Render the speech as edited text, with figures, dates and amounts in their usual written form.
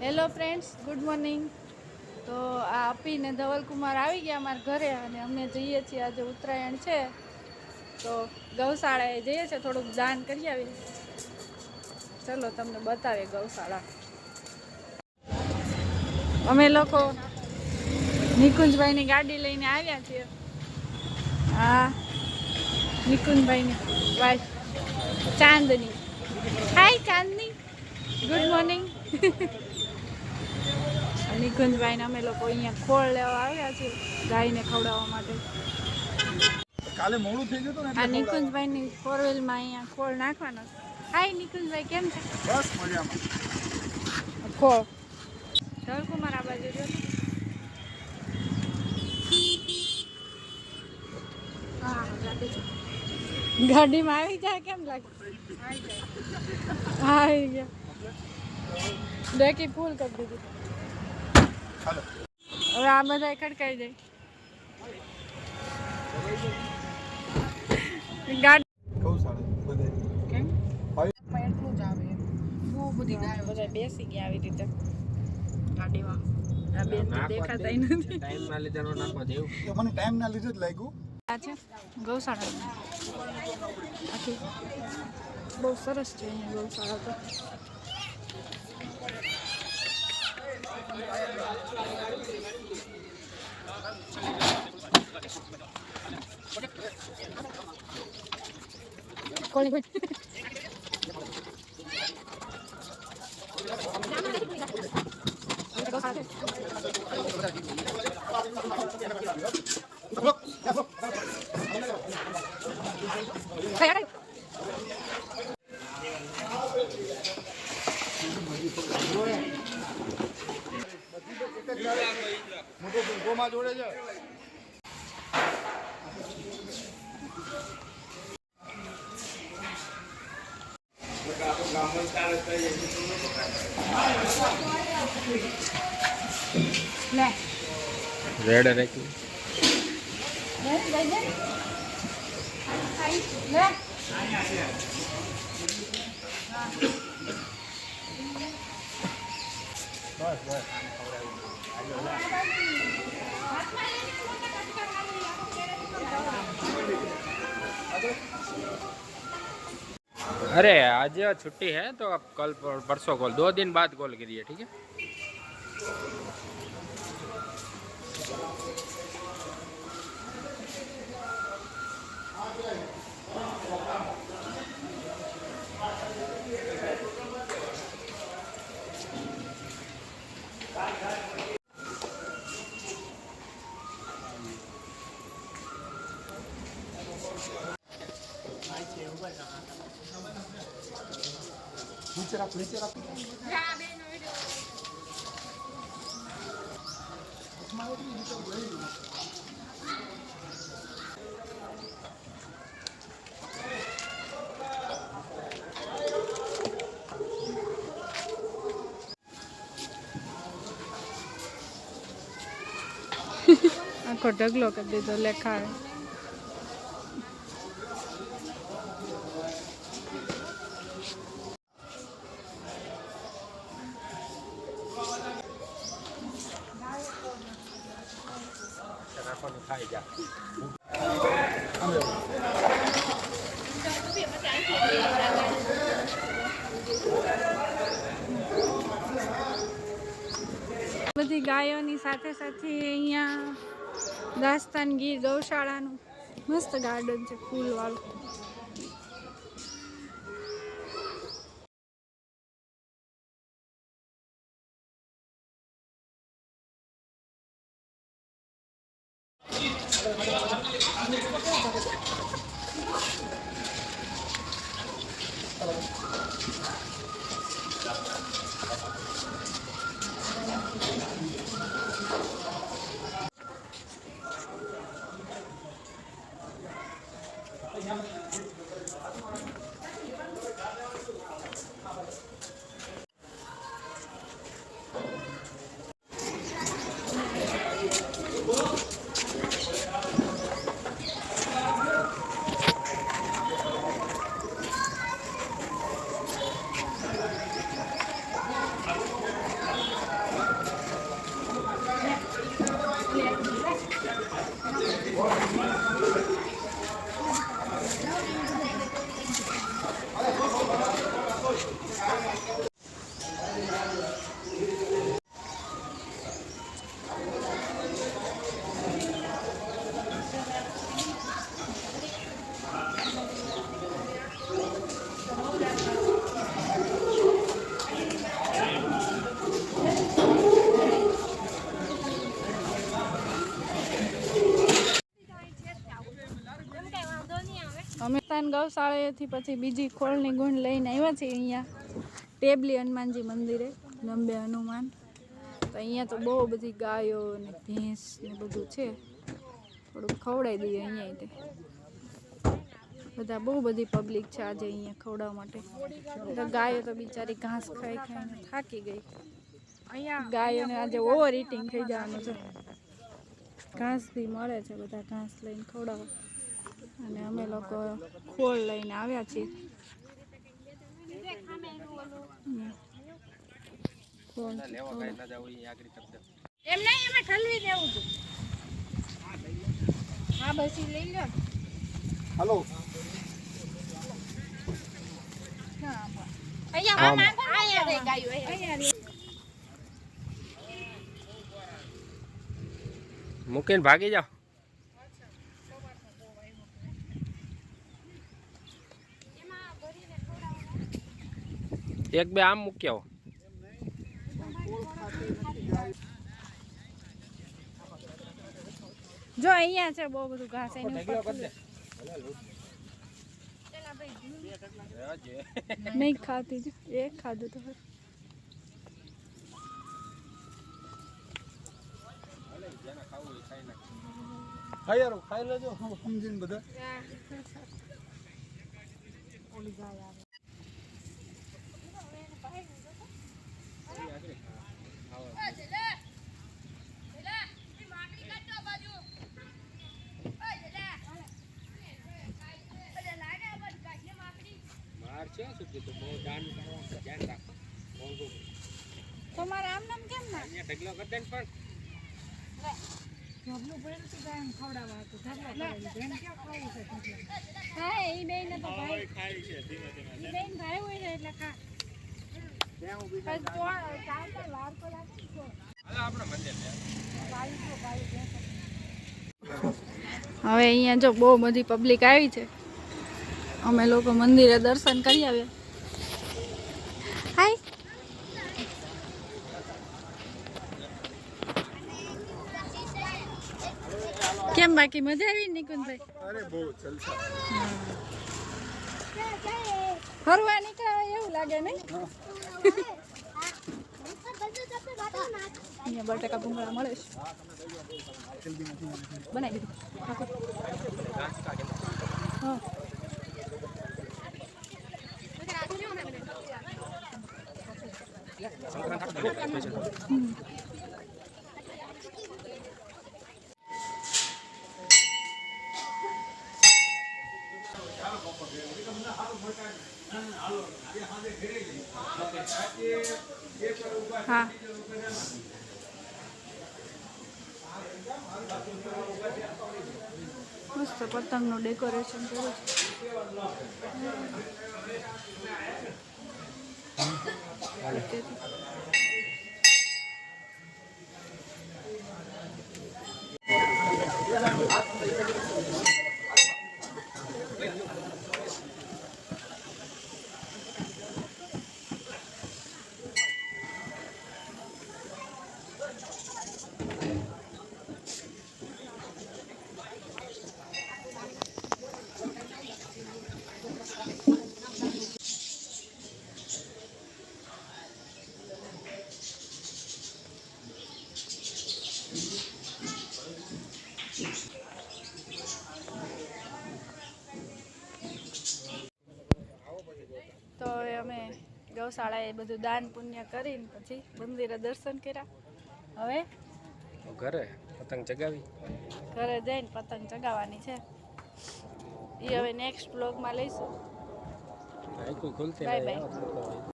Hello friends, good morning. તો આ અપી ને ધવલકુમાર આવી ગયા અમારા ઘરે અને અમે જઈએ છીએ. આજે ઉત્તરાયણ છે તો ગૌશાળાએ જઈએ છીએ, થોડુંક દાન કરી આવી. ચલો તમને બતાવે ગૌશાળા. અમે લોકો નિકુંજભાઈની ગાડી લઈને આવ્યા છીએ. હા, નિકુંજભાઈની વાઈફ ચાંદની. હાય ચાંદની, ગુડ મોર્નિંગ. નિકુંજભાઈને અમે લોકો અહીંયા ખોળ લેવા આવ્યા છીએ ગાયને ખવડાવવા માટે. કાલે મોડું થઈ ગયું ને. આ નિકુંજભાઈની 4 વ્હીલમાં અહીંયા ખોળ નાખવાનો. હાય નિકુંજભાઈ, કેમ છે? બસ મજામાં. ખોળ ધવલકુમાર આ બાજુ જો. ગાડીમાં આવી જાય કેમ લાગે? આવી ગયા. ડેકી ફૂલ કરી દીધી. હવે આ બધા ખડકાઈ જાય. ગાડી કેમ એટલું જ આવે. બહુ બધી ગાયો બધા બેસી ગયા આવી રીતે ગાડીમાં. આ બેન તો દેખાતા નથી. ટાઈમ ના લીધે નો નાખવા દેવું. મને ટાઈમ ના લીધે જ લાગ્યું. આ છે ગૌશાળા. આખી બહુ સરસ છે અહીંયા ગૌશાળા તો. કોણ કોણ ગોમાં જોડે છે. રેડ રાખી अरे आज छुट्टी है तो अब कल परसों कॉल 2 दिन बाद कॉल करिए, ठीक है? नीचे रख, नीचे रख. આખો ઢગલો કરી દીધો લેખાય. ખાઈ જા. બધી ગાયોની સાથે સાથે અહીંયા દાસ્તાન ગીર ગૌશાળાનું મસ્ત ગાર્ડન છે ફૂલવાળું. અમે તાન ગૌશાળાએથી પછી બીજી ખોળની ગુણ લઈને આવ્યા છીએ અહીંયા ટેબલી હનુમાનજી મંદિરે, લંબે હનુમાન. તો અહીંયા તો બહુ બધી ગાયો ને ભેંસ ને બધું છે. થોડુંક ખવડાવી દઈએ અહીંયા તે. બધા બહુ બધી પબ્લિક છે આજે અહીંયા ખવડાવવા માટે. તો ગાયો તો બિચારી ઘાસ ખાઈ ખાઈને થાકી ગઈ. ગાયોને આજે ઓવર ઇટિંગ થઈ જવાનું છે. ઘાસ બી મળે છે, બધા ઘાસ લઈને ખવડાવો. અને અમે લોકો ખોળ લઈને આવ્યા છીએ. હા બસ લઈ લો. હાલો મૂકીને ભાગી જાઓ. એક બે આમ મૂકી આવો. જો અહીંયા છે બહુ બધું ઘાસ એની ઉપર નહીં ખાતી જ એક ખાધું તો હા યાર ખાઈ લેજો સમજીને બધા. તમારે આમ નામ કેમ ના ઢગલો કરી દે પણ હા એ બેન તો ભાઈ ખાય છે ધીમે ધીમે એ બેન ભાઈ હોય ને એટલે ખા હવે અહીંયા જો બહુ બધી પબ્લિક આવી છે. અમે લોકો મંદિરે દર્શન કરી આવ્યા. હાય કેમ બાકી મજા આવી નિકુંજભાઈ? અરે બહુ જલસા. ફરવા નીકળ્યા એવું લાગે નહીં? અહીંયા બટાકા ભૂંગળા મળે છે. બનાવી દીધું. હા હા મસ્ત પતંગનું ડેકોરેશન કર્યું છે. તો હવે અમે ગૌશાળાએ બધું દાન પુણ્ય કરીને પછી મંદિરે દર્શન કર્યા. હવે ઘરે પતંગ ચગાવી, ઘરે જઈને પતંગ ચગાવવાની છે. એ હવે નેક્સ્ટ બ્લોગમાં લઈશું. કોઈ ખુલતી બાય બાય.